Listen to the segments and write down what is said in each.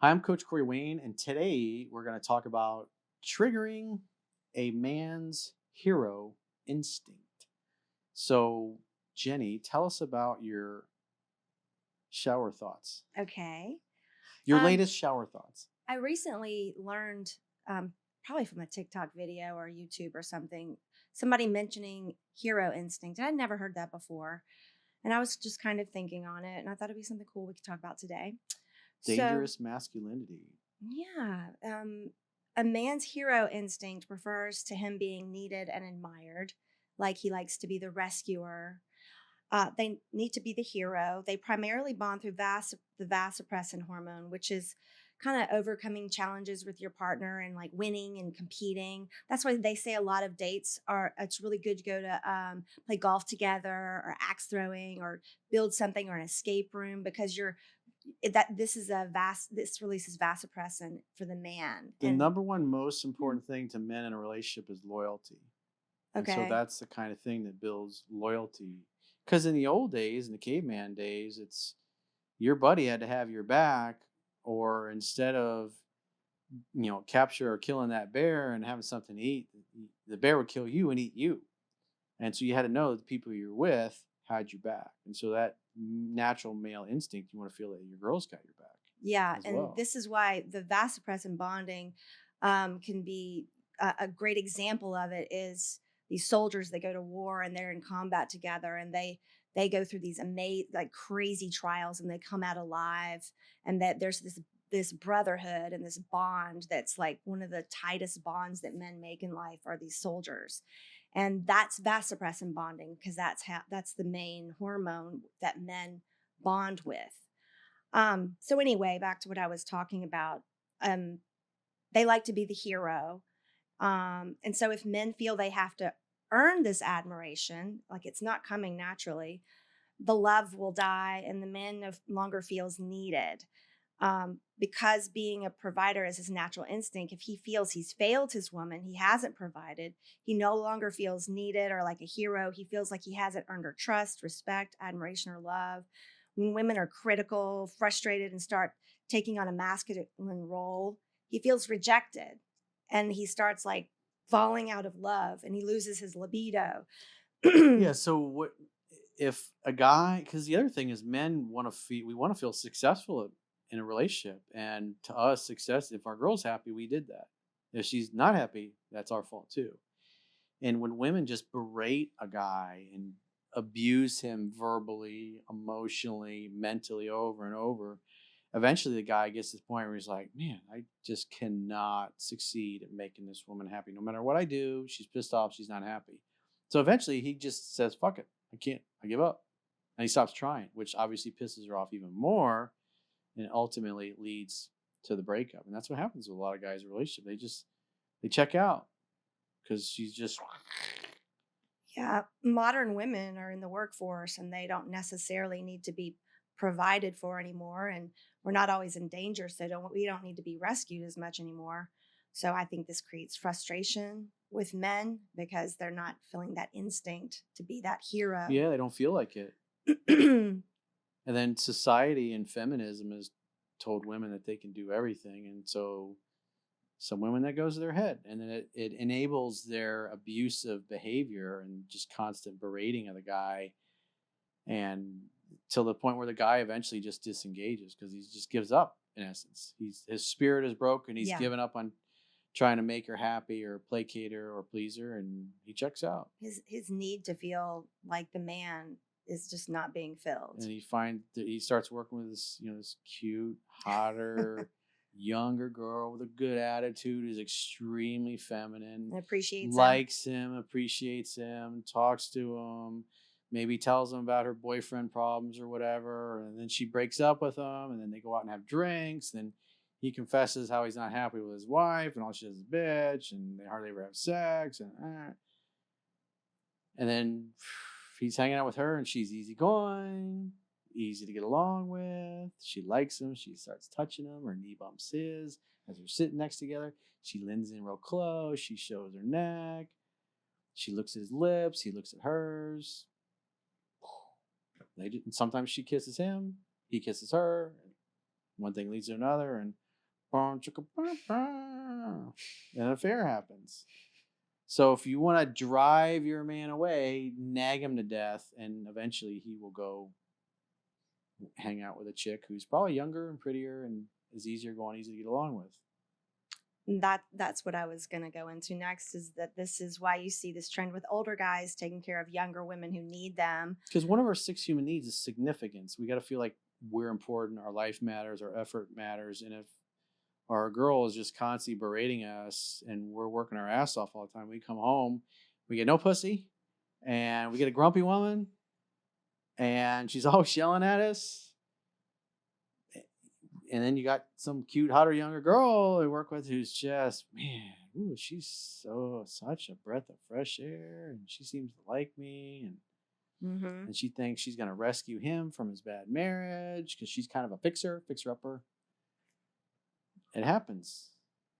Hi, I'm Coach Corey Wayne, and today we're going to talk about triggering a man's hero instinct. So, Jenny, tell us about your shower thoughts, Okay. your Um, latest shower thoughts. I recently learned, probably from a TikTok video or YouTube or something, somebody mentioning hero instinct. And I'd never heard that before. And I was just kind of thinking on it. And I thought it'd be something cool we could talk about today. So, Dangerous masculinity. yeah, a man's hero instinct refers to him being needed and admired, like he likes to be the rescuer. They need to be the hero. They primarily bond through the vasopressin hormone, which is kind of overcoming challenges with your partner and like winning and competing. That's why they say a lot of dates are. It's really good to go to play golf together, or axe throwing, or build something, or an escape room, because this releases vasopressin for the man. The And number one most Hmm. important thing to men in a relationship is loyalty. And so Okay. that's the kind of thing that builds loyalty. Because in the old days, in the caveman days, it's your buddy had to have your back, or instead of capture or killing that bear and having something to eat, the bear would kill you and eat you. And so you had to know that the people you're with had your back. And so that natural male instinct, you want to feel that your girl's got your back Yeah, as and well. this is why the vasopressin bonding can be a great example of it. Is these soldiers that go to war and they're in combat together, and they go through these amazing, like, crazy trials, and they come out alive, and that there's this brotherhood and this bond that's like one of the tightest bonds that men make in life are these soldiers. And that's vasopressin bonding, because that's the main hormone that men bond with. So anyway, back to what I was talking about. Um, they like to be the hero. And so if men feel they have to earn this admiration, like it's not coming naturally, the love will die and the man no longer feels needed. Because being a provider is his natural instinct, if he feels he's failed his woman, he hasn't provided, he no longer feels needed or like a hero. He feels like he hasn't earned her trust, respect, admiration, or love. When women are critical, frustrated, and start taking on a masculine role, he feels rejected, and he starts like falling out of love, and he loses his libido. Yeah. So what if a guy? Because the other thing is, men want to feel. We want to feel successful in a relationship, and to us, success. If our girl's happy, we did that. If she's not happy, that's our fault too. And when women just berate a guy and abuse him verbally, emotionally, mentally over and over, eventually the guy gets to the point where he's like, man, I just cannot succeed at making this woman happy. No matter what I do, she's pissed off, she's not happy. So eventually he just says, fuck it. I can't. I give up. And he stops trying, which obviously pisses her off even more and ultimately leads to the breakup. And that's what happens with a lot of guys in a relationship. They check out because she's just Yeah, modern women are in the workforce and they don't necessarily need to be provided for anymore, and we're not always in danger, so we don't need to be rescued as much anymore. So I think this creates frustration with men because they're not feeling that instinct to be that hero. yeah, they don't feel like it. And then society and feminism has told women that they can do everything. And so some women that goes to their head. And then it enables their abusive behavior and just constant berating of the guy. And till the point where the guy eventually just disengages because he just gives up in essence. His spirit is broken. He's Yeah, given up on trying to make her happy or placate her or please her, and he checks out. his need to feel like the man is just not being filled. And he starts working with this cute, hotter, younger girl with a good attitude who's extremely feminine, And appreciates him. likes him, appreciates him, talks to him, maybe tells him about her boyfriend problems or whatever, and then she breaks up with him, and then they go out and have drinks. Then he confesses how he's not happy with his wife, and all she does is bitch, and they hardly ever have sex, and then he's hanging out with her, and she's easygoing, easy to get along with. She likes him. She starts touching him. Her knee bumps his as they're sitting next together. She leans in real close. She shows her neck. She looks at his lips. He looks at hers. Sometimes she kisses him. He kisses her. One thing leads to another, and And an affair happens. So if you want to drive your man away, nag him to death, and eventually he will go hang out with a chick who's probably younger and prettier and is easier going, easy to get along with. That's what I was going to go into next, is that this is why you see this trend with older guys taking care of younger women who need them. Because one of our 6 human needs is significance. We got to feel like we're important, our life matters, our effort matters. And if our girl is just constantly berating us and we're working our ass off all the time, we come home, we get no pussy, and we get a grumpy woman, and she's always yelling at us. And then you got some cute, hotter, younger girl I work with who's just, man, ooh, she's such a breath of fresh air, and she seems to like me, Mm-hmm. and she thinks she's gonna rescue him from his bad marriage because she's kind of a fixer upper. It happens.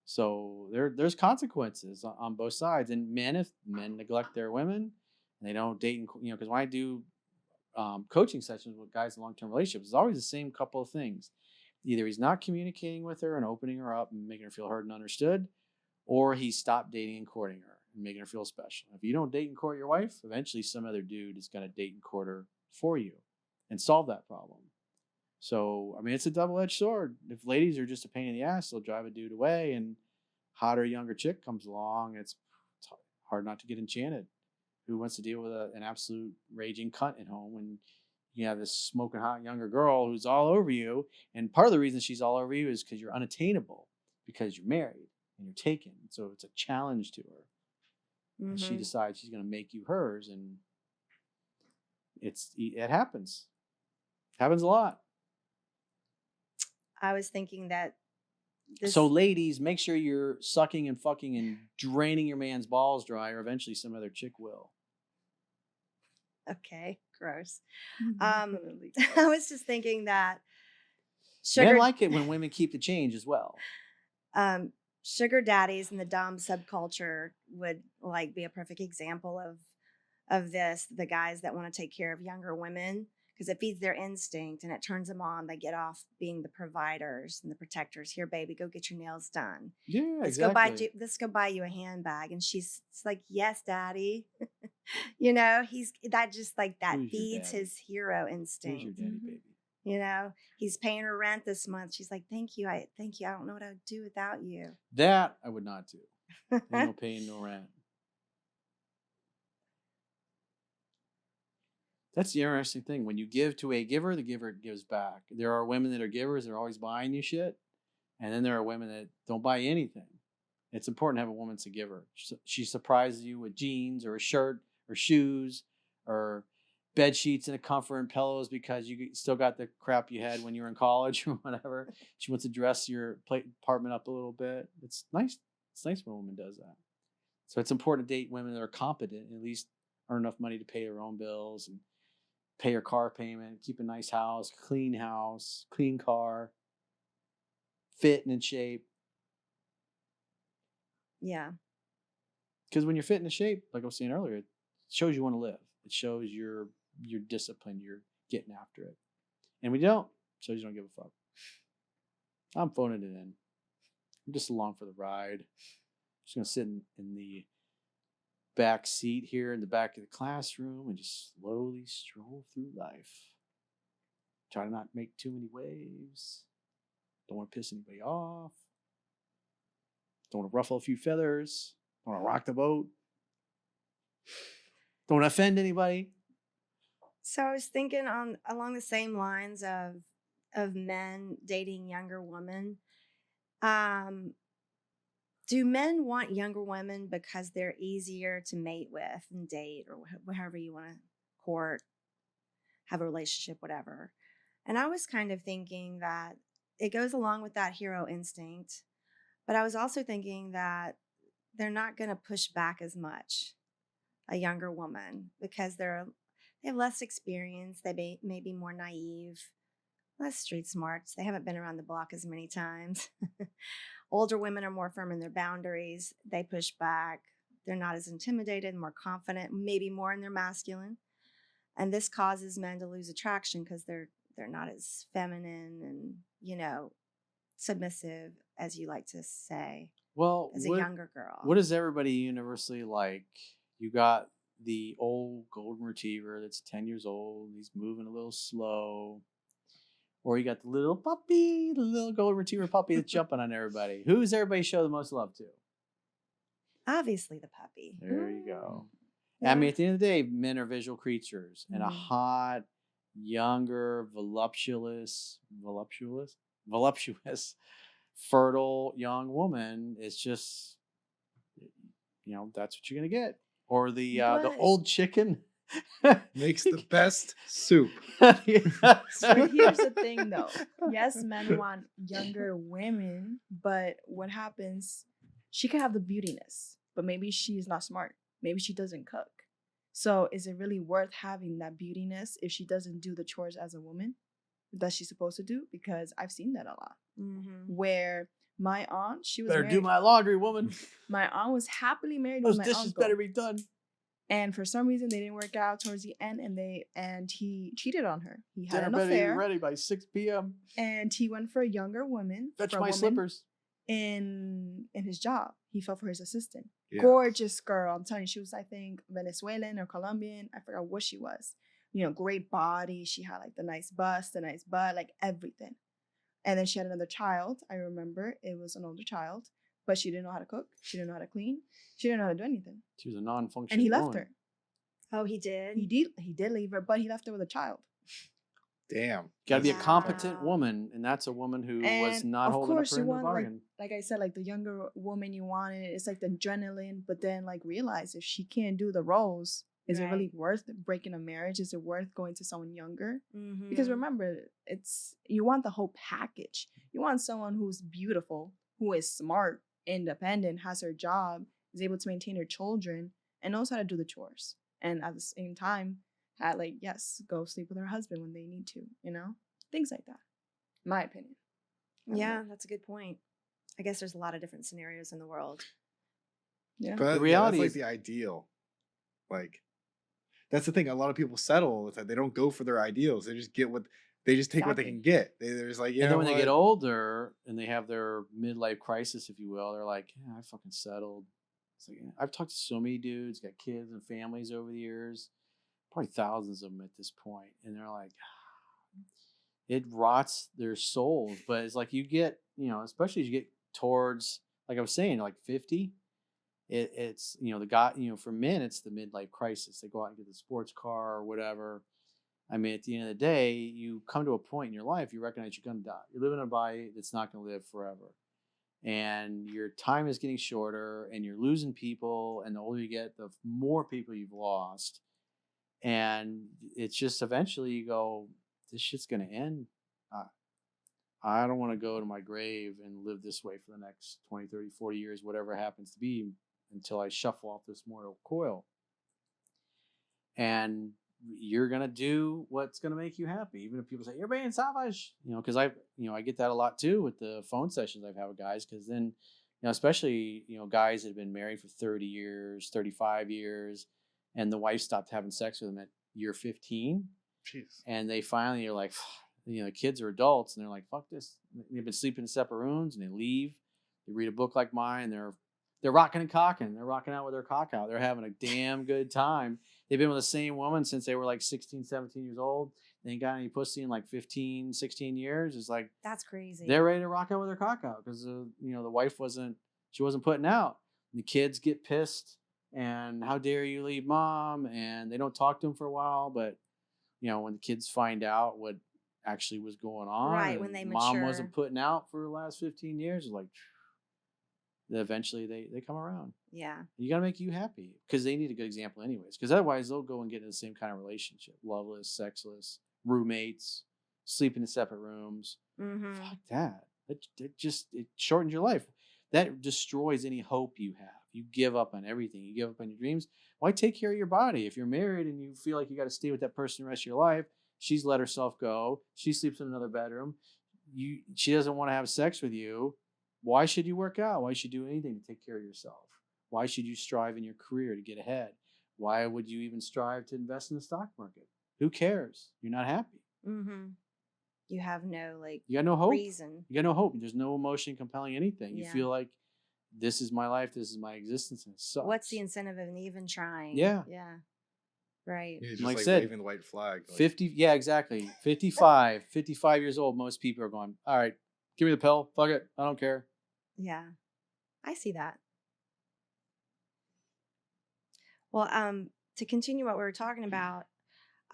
So there's consequences on both sides. And if men neglect their women and they don't date, and because when I do coaching sessions with guys in long-term relationships, it's always the same couple of things. Either he's not communicating with her and opening her up and making her feel heard and understood, or he stopped dating and courting her and making her feel special. If you don't date and court your wife, eventually some other dude is going to date and court her for you and solve that problem. So, I mean, it's a double-edged sword. If ladies are just a pain in the ass, they'll drive a dude away, and hotter, younger chick comes along. It's hard not to get enchanted. Who wants to deal with an absolute raging cunt at home when you have this smoking hot younger girl who's all over you? And part of the reason she's all over you is because you're unattainable, because you're married and you're taken. So it's a challenge to her. And she Mm-hmm. decides she's going to make you hers, and it happens. Happens a lot. I was thinking that So ladies, make sure you're sucking and fucking and draining your man's balls dry, or eventually some other chick will. Okay, gross. Definitely I gross. was just thinking that Men like it when women keep the change as well. Sugar daddies in the dom subculture would like be a perfect example of this. The guys that want to take care of younger women, because it feeds their instinct and it turns them on. They get off being the providers and the protectors. Here, baby, go get your nails done. Yeah, Let's go buy you a handbag. And she's like, yes, daddy. He's that just like that Who's your feeds daddy? his hero Who's instinct. your daddy, baby? He's paying her rent this month. She's like, thank you. I don't know what I'd do without you. That I would not do. Ain't no paying no rent. That's the interesting thing. When you give to a giver, the giver gives back. There are women that are givers. They're always buying you shit. And then there are women that don't buy anything. It's important to have a woman that's a giver. She surprises you with jeans or a shirt or shoes or bed sheets and a comfort and pillows because you still got the crap you had when you were in college or whatever. She wants to dress your apartment up a little bit. It's nice. It's nice when a woman does that. So it's important to date women that are competent and at least earn enough money to pay their own bills and pay your car payment, keep a nice house, clean car, fit and in shape. Yeah. Because when you're fit and in shape, like I was saying earlier, it shows you want to live. It shows you're disciplined, you're getting after it. And when you don't, it shows you don't give a fuck. I'm phoning it in. I'm just along for the ride. Just gonna sit in the back seat here in the back of the classroom and just slowly stroll through life. Try to not make too many waves. Don't want to piss anybody off. Don't want to ruffle a few feathers. Don't want to rock the boat. Don't want to offend anybody. So I was thinking along the same lines of men dating younger women. Do men want younger women because they're easier to mate with and date, or however you want to court, have a relationship, whatever? And I was kind of thinking that it goes along with that hero instinct, but I was also thinking that they're not going to push back as much, a younger woman, because they have less experience. They may be more naive, less street smarts. They haven't been around the block as many times. Older women are more firm in their boundaries. They push back. They're not as intimidated, more confident, maybe more in their masculine. And this causes men to lose attraction because they're not as feminine and, submissive, as you like to say, Well, as a younger girl. what is everybody universally like? You got the old golden retriever that's 10 years old. He's moving a little slow. Or you got the little puppy, the little golden retriever puppy that's jumping on everybody. Who's everybody show the most love to? Obviously, the puppy. There you go. I Yeah. mean, at the end of the day, men are visual creatures, and a Mhm. hot, younger, voluptuous, fertile young woman is just, that's what you're gonna get. Or the But old chicken Makes the best soup. but here's the thing though. Yes, men want younger women, but what happens? She could have the beautiness, but maybe she's not smart. Maybe she doesn't cook. So is it really worth having that beautiness if she doesn't do the chores as a woman that she's supposed to do? Because I've seen that a lot. Mhm. Where my aunt, she was Better married. do my laundry, woman. My aunt was happily married Those with my dishes uncle. better be done. And for some reason they didn't work out towards the end, and he cheated on her. He had Dinner an better be affair, ready by 6 p.m. and he went for a younger woman. Fetch for a my woman slippers. in his job. He fell for his assistant. Yeah. Gorgeous girl. I'm telling you, she was, I think, Venezuelan or Colombian. I forgot what she was. Great body. She had like the nice bust, the nice butt, like everything. And then she had another child. I remember it was an older child, but she didn't know how to cook. She didn't know how to clean. She didn't know how to do anything. She was a non-functioning And he left woman. her. Oh, he did. He did leave her, but he left her with a child. Damn. Got to be a Wow. competent woman, and that's a woman who was And not of holding up course her you end of the want, bargain. like I said, like the younger woman you wanted. It's like the adrenaline, but then like realize if she can't do the roles, is it really Right. worth breaking a marriage? Is it worth going to someone younger? Mhm. Because remember, you want the whole package. You want someone who's beautiful, who is smart, independent, has her job, is able to maintain her children, and knows how to do the chores. And at the same time, go sleep with her husband when they need to, things like that. My opinion. I don't know. Yeah, that's a good point. I guess there's a lot of different scenarios in the world. Yeah. But The reality that's like is- the ideal. Like, that's the thing. A lot of people settle all the time. They don't go for their ideals. They just take what they Exactly. can get. They're just like, And then when they get what? older and they have their midlife crisis, if you will, they're like, yeah, I fucking settled. It's like, I've talked to so many dudes, got kids and families over the years, probably thousands of them at this point, and they're like, it rots their souls. But it's like you get, especially as you get towards, like I was saying, like 50, it's the guy, for men, it's the midlife crisis. They go out and get the sports car or whatever. I mean, at the end of the day, you come to a point in your life, you recognize you're going to die. You're living in a body that's not going to live forever. And your time is getting shorter and you're losing people. And the older you get, the more people you've lost. And it's just eventually you go, this shit's going to end. I don't want to go to my grave and live this way for the next 20, 30, 40 years, whatever it happens to be, until I shuffle off this mortal coil. And you're going to do what's going to make you happy. Even if people say, you're being selfish, because I get that a lot too with the phone sessions I've had with guys. Because then, especially, guys that have been married for 30 years, 35 years, and the wife stopped having sex with them at year 15. Jeez. And they finally are like, the kids are adults and they're like, fuck this. They've been sleeping in separate rooms and they leave. They read a book like mine. They're rocking and cocking. They're rocking out with their cock out. They're having a damn good time. They've been with the same woman since they were like 16, 17 years old. They ain't got any pussy in like 15, 16 years. It's like That's crazy. they're ready to rock out with their cock out because the wife wasn't putting out. And the kids get pissed and how dare you leave mom, and they don't talk to them for a while. But when the kids find out what actually was going on, Right, and when they mom mature. wasn't putting out for the last 15 years, it's like eventually they come around. Yeah. You got to make you happy because they need a good example anyways, because otherwise they'll go and get in the same kind of relationship, loveless, sexless, roommates, sleeping in separate rooms. Mm-hmm. Fuck that. It shortens your life. That destroys any hope you have. You give up on everything. You give up on your dreams. Why take care of your body? If you're married and you feel like you got to stay with that person the rest of your life, she's let herself go. She sleeps in another bedroom. She doesn't want to have sex with you. Why should you work out? Why should you do anything to take care of yourself? Why should you strive in your career to get ahead? Why would you even strive to invest in the stock market? Who cares? You're not happy. Mm-hmm. You have no like You got no hope. reason. You got no hope. There's no emotion compelling anything. You Yeah. feel like this is my life. This is my existence, and it sucks. What's the incentive of even trying? Yeah. Yeah. Right. You're And just like I like said, waving the white flag. Like, 50, yeah, exactly. 55 years old. Most people are going, all right, give me the pill. Fuck it. I don't care. Yeah. I see that. Well, to continue what we were talking about,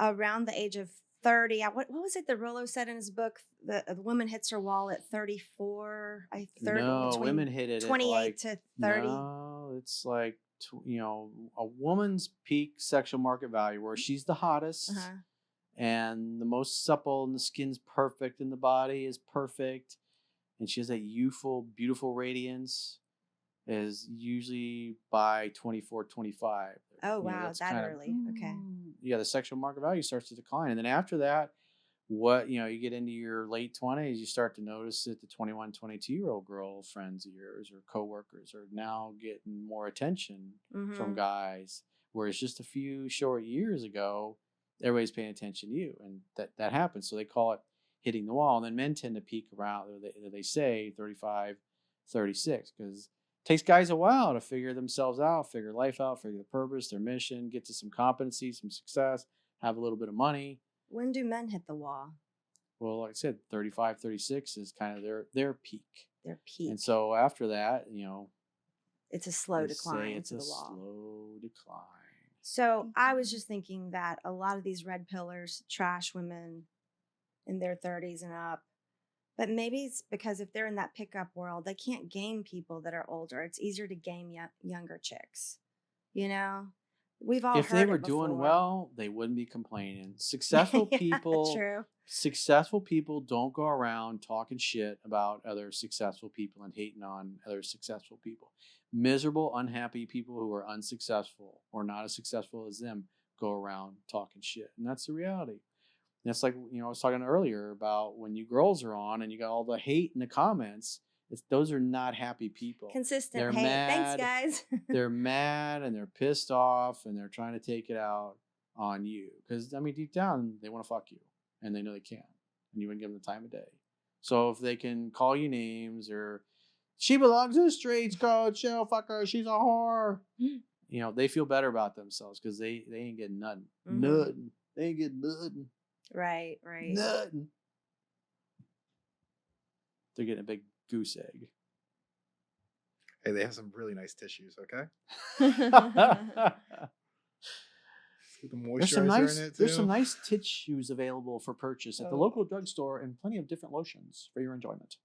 around the age of 30, what was it that Rollo said in his book? The woman hits her wall at 34. No, between women hit it at 28 like, to 30. no, it's like, a woman's peak sexual market value where she's the hottest Uh-huh. and the most supple and the skin's perfect and the body is perfect and she has that youthful, beautiful radiance is usually by 24, 25. Oh, wow. That's That kind of, early. Okay. yeah, the sexual market value starts to decline. And then after that, you get into your late 20s, you start to notice that the 21, 22-year-old girlfriends of yours or coworkers are now getting more attention from Mm-hmm. guys. Whereas just a few short years ago, everybody's paying attention to you. And that happens. So they call it hitting the wall. And then men tend to peak around, they say 35, 36, because it takes guys a while to figure themselves out, figure life out, figure the purpose, their mission, get to some competency, some success, have a little bit of money. When do men hit the wall? Well, like I said, 35, 36 is kind of their peak. Their peak. And so after that, It's a slow they say decline it's to a the wall. slow decline. So I was just thinking that a lot of these red pillars trash women in their 30s and up. But maybe it's because if they're in that pickup world, they can't game people that are older. It's easier to game younger chicks. We've all If heard they it were doing before. well, they wouldn't be complaining. Successful Yeah, people, true. successful people don't go around talking shit about other successful people and hating on other successful people. Miserable, unhappy people who are unsuccessful or not as successful as them go around talking shit. And that's the reality. And it's like, I was talking earlier about when you girls are on and you got all the hate in the comments, those are not happy people. Consistent They're hate. Thanks, mad. guys. They're mad and they're pissed off and they're trying to take it out on you. Because, deep down, they want to fuck you and they know they can. And you wouldn't give them the time of day. So if they can call you names or, she belongs in the streets, coach, fuck her, she's a whore. They feel better about themselves because they ain't getting nothing. Mhm. Nothing. They ain't getting nothing. Right. Nothing. They're getting a big goose egg. hey, they have some really nice tissues. Okay, with the moisturizer in it too. There's some nice tissues available for purchase at the local drugstore and plenty of different lotions for your enjoyment.